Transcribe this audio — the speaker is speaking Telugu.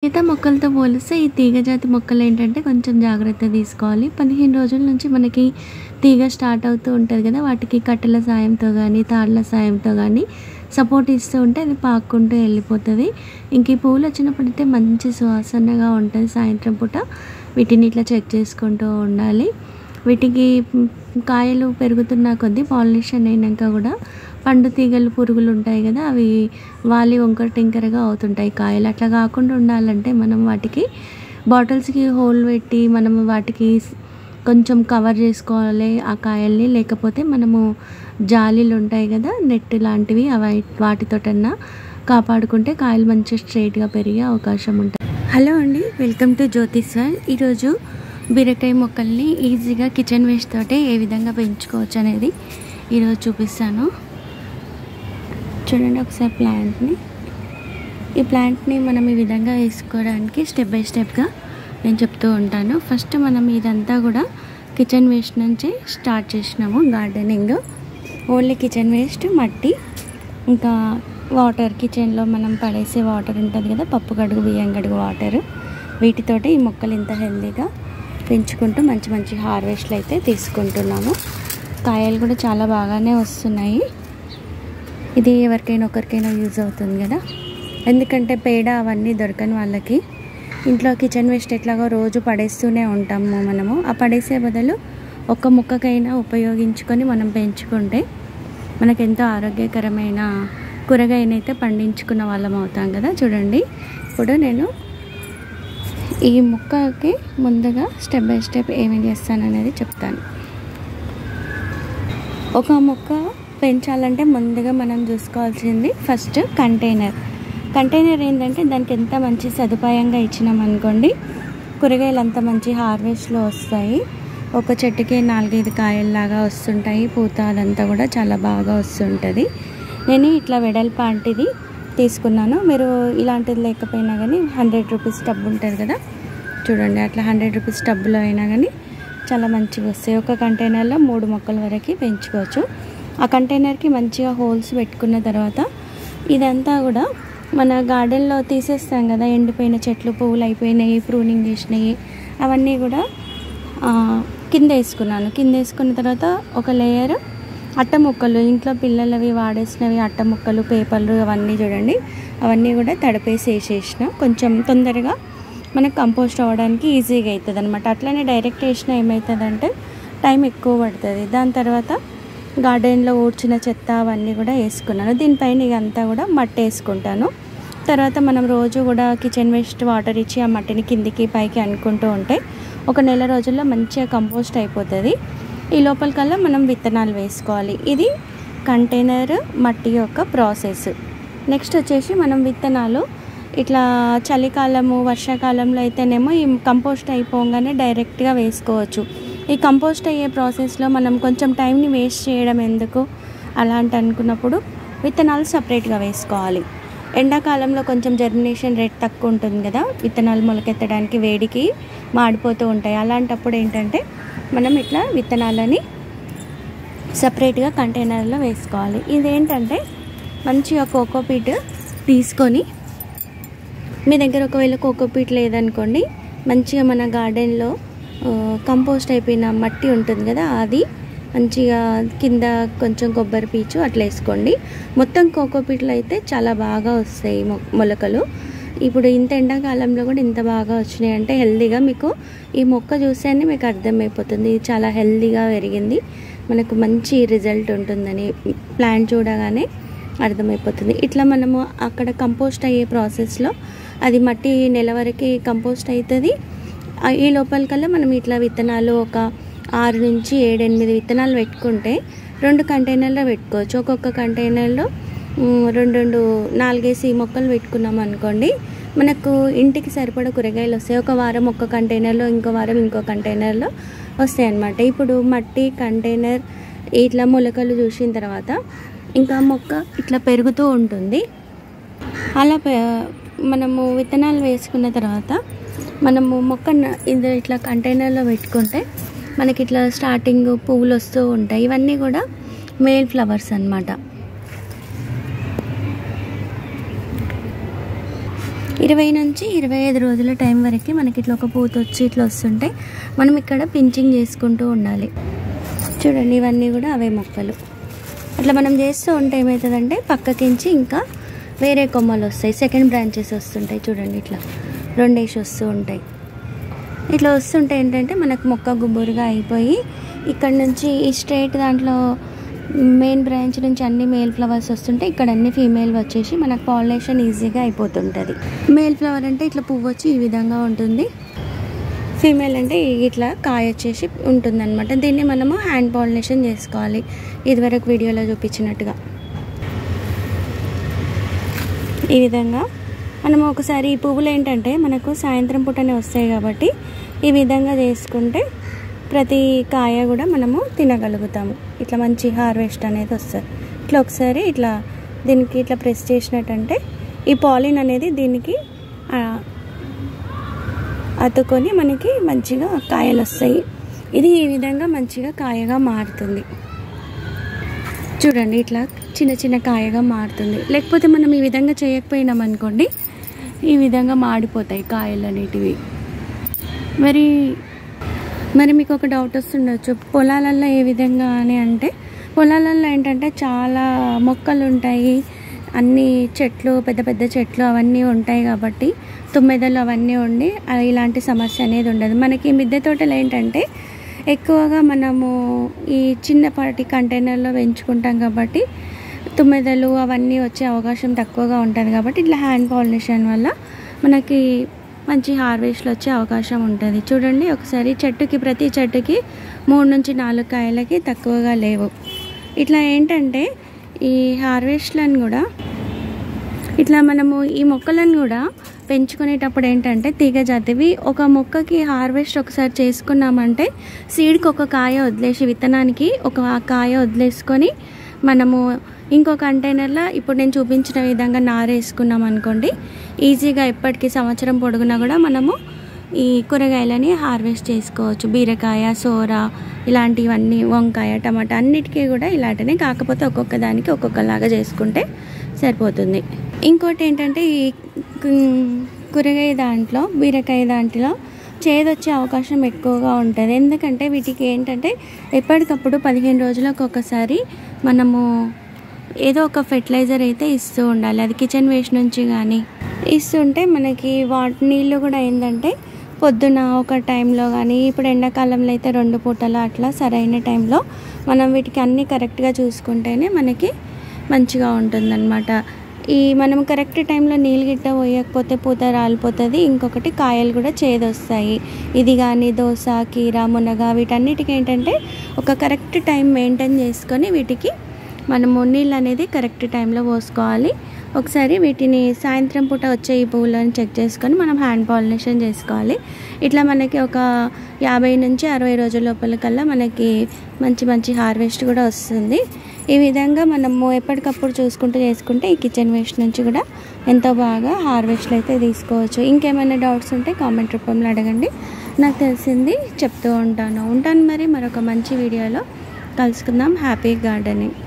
మిగతా మొక్కలతో పోలిస్తే ఈ తీగ జాతి మొక్కలు ఏంటంటే కొంచెం జాగ్రత్త తీసుకోవాలి. 15 రోజుల నుంచి మనకి తీగ స్టార్ట్ అవుతూ ఉంటది కదా! వాటికి కట్టెల సాయంతో గానీ, తాళ్ళ సాయంతో గానీ సపోర్ట్ ఇస్తూ ఉంటే అది పాక్కుంటూ వెళ్ళిపోతది. ఇంక ఈ పువ్వులు వచ్చినప్పుడైతే మంచి సువాసనగా ఉంటది. సాయంత్రం పూట వీటిని ఇట్లా చెక్ చేసుకుంటూ ఉండాలి. వీటికి కాయలు పెరుగుతున్న కొద్దీ పాలినేషన్ అయినాక కూడా పండు తీగలు పురుగులు ఉంటాయి కదా! అవి వాలి వంకర టింకరగా అవుతుంటాయి కాయలు. అట్లా కాకుండా ఉండాలంటే మనం వాటికి బాటిల్స్‌కి హోల్ పెట్టి మనం వాటికి కొంచెం కవర్ చేసుకోవాలి ఆ కాయల్ని. లేకపోతే మనము జాలీలు ఉంటాయి కదా! నెట్ లాంటివి వాటితోటన్నా కాపాడుకుంటే కాయలు మంచిగా స్ట్రెయిట్‌గా పెరిగే అవకాశం ఉంటుంది. హలో అండి, వెల్కమ్ టు జ్యోతిష్ వరల్డ్. ఈరోజు బీరకాయ మొక్కల్ని ఈజీగా కిచెన్ వేస్ట్ తోటే ఏ విధంగా పెంచుకోవచ్చు అనేది ఈరోజు చూపిస్తాను. చూడండి ఒకసారి ప్లాంట్ని. ఈ ప్లాంట్ని మనం ఈ విధంగా వేసుకోవడానికి స్టెప్ బై స్టెప్గా నేను చెప్తూ ఉంటాను. ఫస్ట్ మనం ఇదంతా కూడా కిచెన్ వేస్ట్ నుంచి స్టార్ట్ చేసినాము గార్డెనింగ్. ఓన్లీ కిచెన్ వేస్ట్, మట్టి, ఇంకా వాటర్, కిచెన్లో మనం పడేసే వాటర్ ఉంటుంది కదా, పప్పు గడుగు, బియ్యం గడుగు వాటర్, వీటితోటి ఈ మొక్కలు ఇంత హెల్తీగా పెంచుకుంటూ మంచి మంచి హార్వెస్ట్లు అయితే తీసుకుంటున్నాము. కాయలు కూడా చాలా బాగానే వస్తున్నాయి. ఇది ఎవరికైనా ఒకరికైనా యూజ్ అవుతుంది కదా, ఎందుకంటే పేడ అవన్నీ దొరకని వాళ్ళకి ఇంట్లో కిచెన్ వేస్ట్ ఎట్లాగో రోజు పడేస్తూనే ఉంటాము మనము. ఆ పడేసే బదులు ఒక్క ముక్కకైనా ఉపయోగించుకొని మనం పెంచుకుంటే మనకు ఎంతో ఆరోగ్యకరమైన కూరగాయనైతే పండించుకున్న వాళ్ళం అవుతాం కదా. చూడండి, ఇప్పుడు నేను ఈ మొక్కకి ముందుగా స్టెప్ బై స్టెప్ ఏమేమి చేస్తాననేది చెప్తాను. ఒక మొక్క పెంచాలంటే ముందుగా మనం చూసుకోవాల్సింది ఫస్ట్ కంటైనర్ ఏంటంటే దానికి ఎంత మంచి సదుపాయంగా ఇచ్చినామనుకోండి కూరగాయలు అంత మంచి హార్వెస్ట్లో వస్తాయి. ఒక చెట్టుకి 4-5 కాయల్లాగా వస్తుంటాయి. పూత అదంతా కూడా చాలా బాగా వస్తుంటుంది. నేను ఇట్లా వెడల్పాంటిది తీసుకున్నాను. మీరు ఇలాంటిది లేకపోయినా కానీ 100 రూపీస్ టబ్ ఉంటుంది కదా, చూడండి అట్లా 100 రూపీస్ టబ్లో అయినా కానీ చాలా మంచిగా వస్తాయి. ఒక కంటైనర్లో 3 మొక్కల వరకు పెంచుకోవచ్చు. ఆ కంటైనర్కి మంచిగా హోల్స్ పెట్టుకున్న తర్వాత ఇదంతా కూడా మన గార్డెన్లో తీసేస్తాం కదా, ఎండిపోయిన చెట్లు, పువ్వులు అయిపోయినాయి, ప్రూనింగ్ చేసినాయి, అవన్నీ కూడా కింద వేసుకున్నాను. కింద వేసుకున్న తర్వాత ఒక లేయర్ అట్ట ముక్కలు, ఇంట్లో పిల్లలవి వాడేసినవి అట్ట ముక్కలు, పేపర్లు అవన్నీ చూడండి, అవన్నీ కూడా తడిపేసి వేసేసిన. కొంచెం తొందరగా మనకు కంపోస్ట్ అవ్వడానికి ఈజీగా అవుతుంది అనమాట. అట్లనే డైరెక్ట్ వేసినా ఏమవుతుందంటే టైం ఎక్కువ పడుతుంది. దాని తర్వాత గార్డెన్లో ఊడ్చిన చెత్త అవన్నీ కూడా వేసుకున్నాను. దీనిపైన ఇదంతా కూడా మట్టి వేసుకుంటాను. తర్వాత మనం రోజు కూడా కిచెన్ వేస్ట్ వాటర్ ఇచ్చి ఆ మట్టిని కిందికి పైకి అనుకుంటూ ఉంటే ఒక నెల రోజుల్లో మంచిగా కంపోస్ట్ అయిపోతుంది. ఈ లోపలికల్లా మనం విత్తనాలు వేసుకోవాలి. ఇది కంటైనర్ మట్టి యొక్క ప్రాసెస్. నెక్స్ట్ వచ్చేసి మనం విత్తనాలు ఇట్లా చలికాలము, వర్షాకాలంలో అయితేనేమో ఈ కంపోస్ట్ అయిపోగానే డైరెక్ట్గా వేసుకోవచ్చు. ఈ కంపోస్ట్ అయ్యే ప్రాసెస్లో మనం కొంచెం టైంని వేస్ట్ చేయడం ఎందుకు అలాంటి అనుకున్నప్పుడు విత్తనాలు సపరేట్గా వేసుకోవాలి. ఎండాకాలంలో కొంచెం జర్మినేషన్ రేట్ తక్కువ ఉంటుంది కదా, విత్తనాలు మొలకెత్తడానికి వేడికి మాడిపోతూ ఉంటాయి. అలాంటప్పుడు ఏంటంటే మనం ఇట్లా విత్తనాలని సపరేట్గా కంటైనర్లో వేసుకోవాలి. ఇదేంటంటే మంచిగా కోకోపీట్ తీసుకొని, మీ దగ్గర ఒకవేళ కోకోపీట్ లేదనుకోండి, మంచిగా మన గార్డెన్లో కంపోస్ట్ అయిపోయిన మట్టి ఉంటుంది కదా, అది మంచిగా కింద కొంచెం కొబ్బరి పీచు అట్లా వేసుకోండి. మొత్తం కోకోపీట్లు అయితే చాలా బాగా వస్తాయి మొలకలు. ఇప్పుడు ఇంత ఎండాకాలంలో కూడా ఇంత బాగా వచ్చినాయి అంటే హెల్తీగా, మీకు ఈ మొక్క చూస్తేనే మీకు అర్థమైపోతుంది ఇది చాలా హెల్తీగా పెరిగింది, మనకు మంచి రిజల్ట్ ఉంటుందని ప్లాంట్ చూడగానే అర్థమైపోతుంది. ఇట్లా మనము అక్కడ కంపోస్ట్ అయ్యే ప్రాసెస్లో అది మట్టి నెల వరకు కంపోస్ట్ అవుతుంది. ఈ లోపలికల్లా మనం ఇట్లా విత్తనాలు ఒక 6 నుంచి 7-8 విత్తనాలు పెట్టుకుంటే 2 కంటైనర్లో పెట్టుకోవచ్చు. ఒక్కొక్క కంటైనర్లో 4-5 మొక్కలు పెట్టుకున్నాం అనుకోండి, మనకు ఇంటికి సరిపడా కూరగాయలు వస్తాయి. ఒక వారం ఒక కంటైనర్లో, ఇంకో వారం ఇంకో కంటైనర్లో వస్తాయి అన్నమాట. ఇప్పుడు మట్టి, కంటైనర్ ఇట్లా మొలకలు చూసిన తర్వాత ఇంకా మొక్క ఇట్లా పెరుగుతూ ఉంటుంది. అలా మనము విత్తనాలు వేసుకున్న తర్వాత మనము మొక్క ఇది ఇట్లా కంటైనర్లో పెట్టుకుంటే మనకి ఇట్లా స్టార్టింగ్ పువ్వులు వస్తూ ఉంటాయి. ఇవన్నీ కూడా మేల్ ఫ్లవర్స్ అన్నమాట. 20 నుంచి 25 రోజుల టైం వరకు మనకి ఇట్లా ఒక పూత వచ్చి ఇట్లా వస్తుంటాయి. మనం ఇక్కడ పించింగ్ చేసుకుంటూ ఉండాలి. చూడండి ఇవన్నీ కూడా అవే మొక్కలు. అట్లా మనం చేస్తూ ఉంటే ఏమవుతుందంటే పక్కకించి ఇంకా వేరే కొమ్మలు వస్తాయి, సెకండ్ బ్రాంచెస్ వస్తుంటాయి. చూడండి ఇట్లా రెండేసి వస్తూ ఉంటాయి. ఇట్లా వస్తుంటే ఏంటంటే మనకు మొక్క గుబురుగా అయిపోయి ఇక్కడ నుంచి ఈ స్ట్రైట్ దాంట్లో మెయిన్ బ్రాంచ్ నుంచి అన్ని మేల్ ఫ్లవర్స్ వస్తుంటే ఇక్కడ అన్ని ఫీమేల్ వచ్చేసి మనకు పాలినేషన్ ఈజీగా అయిపోతుంటుంది. మేల్ ఫ్లవర్ అంటే ఇట్లా పువ్వు వచ్చి ఈ విధంగా ఉంటుంది, ఫీమేల్ అంటే ఇట్లా కాయ వచ్చేసి ఉంటుంది అనమాట. దీన్ని మనము హ్యాండ్ పాలినేషన్ చేసుకోవాలి, ఇదివరకు వీడియోలో చూపించినట్టుగా. ఈ విధంగా మనము ఒకసారి ఈ పువ్వులు ఏంటంటే మనకు సాయంత్రం పూటనే వస్తాయి కాబట్టి ఈ విధంగా చేసుకుంటే ప్రతి కాయ కూడా మనము తినగలుగుతాము. ఇట్లా మంచి హార్వెస్ట్ అనేది వస్తుంది. ఇట్లా ఒకసారి ఇట్లా దీనికి ఇట్లా ప్రెస్ చేసినట్టంటే ఈ పాలిన్ అనేది దీనికి అతుకొని మనకి మంచిగా కాయలు వస్తాయి. ఇది ఈ విధంగా మంచిగా కాయగా మారుతుంది. చూడండి ఇట్లా చిన్న చిన్న కాయగా మారుతుంది. లేకపోతే మనం ఈ విధంగా చేయకపోయినాం అనుకోండి ఈ విధంగా మాడిపోతాయి కాయలు అనేటివి. మరి మీకు ఒక డౌట్ వస్తుండొచ్చు, పొలాలల్లో ఏ విధంగా అని అంటే పొలాలల్లో ఏంటంటే చాలా మొక్కలు ఉంటాయి, అన్ని చెట్లు పెద్ద పెద్ద చెట్లు అవన్నీ ఉంటాయి కాబట్టి తుమ్మెదలు అవన్నీ ఉండి ఇలాంటి సమస్య అనేది ఉండదు. మనకి మిద్దె తోటలు ఏంటంటే ఎక్కువగా మనము ఈ చిన్నపాటి కంటైనర్లో పెంచుకుంటాం కాబట్టి తుమ్మెదలు అవన్నీ వచ్చే అవకాశం తక్కువగా ఉంటుంది. కాబట్టి ఇట్లా హ్యాండ్ పాలినేషన్ వల్ల మనకి మంచి హార్వెస్ట్లు వచ్చే అవకాశం ఉంటుంది. చూడండి ఒకసారి ప్రతి చెట్టుకి 3 నుంచి 4 కాయలకి తక్కువగా లేవు. ఇట్లా ఏంటంటే ఈ హార్వెస్ట్లను కూడా ఇట్లా మనము ఈ మొక్కలను కూడా పెంచుకునేటప్పుడు ఏంటంటే తీగ జాతివి ఒక మొక్కకి హార్వెస్ట్ ఒకసారి చేసుకున్నామంటే సీడ్కి ఒక కాయ వదిలేసి విత్తనానికి ఒక కాయ వదిలేసుకొని మనము ఇంకో కంటైనర్లో ఇప్పుడు నేను చూపించిన విధంగా నారేసుకున్నాం అనుకోండి ఈజీగా ఎప్పటికీ సంవత్సరం పొడుగునా కూడా మనము ఈ కూరగాయలని హార్వెస్ట్ చేసుకోవచ్చు. బీరకాయ, సోర ఇలాంటివన్నీ, వంకాయ, టమాటా అన్నిటికీ కూడా ఇలాంటినే, కాకపోతే ఒక్కొక్క దానికి ఒక్కొక్కలాగా చేసుకుంటే సరిపోతుంది. ఇంకోటి ఏంటంటే ఈ కూరగాయ దాంట్లో బీరకాయ దాంట్లో చేదొచ్చే అవకాశం ఎక్కువగా ఉంటుంది. ఎందుకంటే వీటికి ఏంటంటే ఎప్పటికప్పుడు 15 రోజులకు ఒకసారి మనము ఏదో ఒక ఫెర్టిలైజర్ అయితే ఇస్తూ ఉండాలి. అది కిచెన్ వేస్ట్ నుంచి కానీ ఇస్తుంటే మనకి నీళ్ళు కూడా ఏంటంటే పొద్దున ఒక టైంలో కానీ, ఇప్పుడు ఎండాకాలంలో అయితే 2 పూటలు అట్లా సరైన టైంలో మనం వీటికి అన్నీ కరెక్ట్గా చూసుకుంటేనే మనకి మంచిగా ఉంటుందన్నమాట. మనం కరెక్ట్ టైంలో నీళ్ళు గిట్ట పోయకపోతే పూత రాలిపోతుంది. ఇంకొకటి కాయలు కూడా చేదొస్తాయి. ఇది కానీ దోస, కీర, మునగ వీటన్నిటికీ ఏంటంటే ఒక కరెక్ట్ టైం మెయింటైన్ చేసుకొని వీటికి మనము నీళ్ళు అనేది కరెక్ట్ టైంలో పోసుకోవాలి. ఒకసారి వీటిని సాయంత్రం పూట వచ్చే ఈ పువ్వులను చెక్ చేసుకొని మనం హ్యాండ్ పాలినేషన్ చేసుకోవాలి. ఇట్లా మనకి ఒక 50 నుంచి 60 రోజుల లోపల మనకి మంచి హార్వెస్ట్ కూడా వస్తుంది. ఈ విధంగా మనము ఎప్పటికప్పుడు చూసుకుంటూ చేసుకుంటే ఈ కిచెన్ వేస్ట్ నుంచి కూడా ఎంతో బాగా హార్వెస్ట్లు అయితే తీసుకోవచ్చు. ఇంకేమైనా డౌట్స్ ఉంటే కామెంట్ రూపంలో అడగండి, నాకు తెలిసింది చెప్తూ ఉంటాను. మరి మరొక మంచి వీడియోలో కలుసుకుందాం. Happy gardening.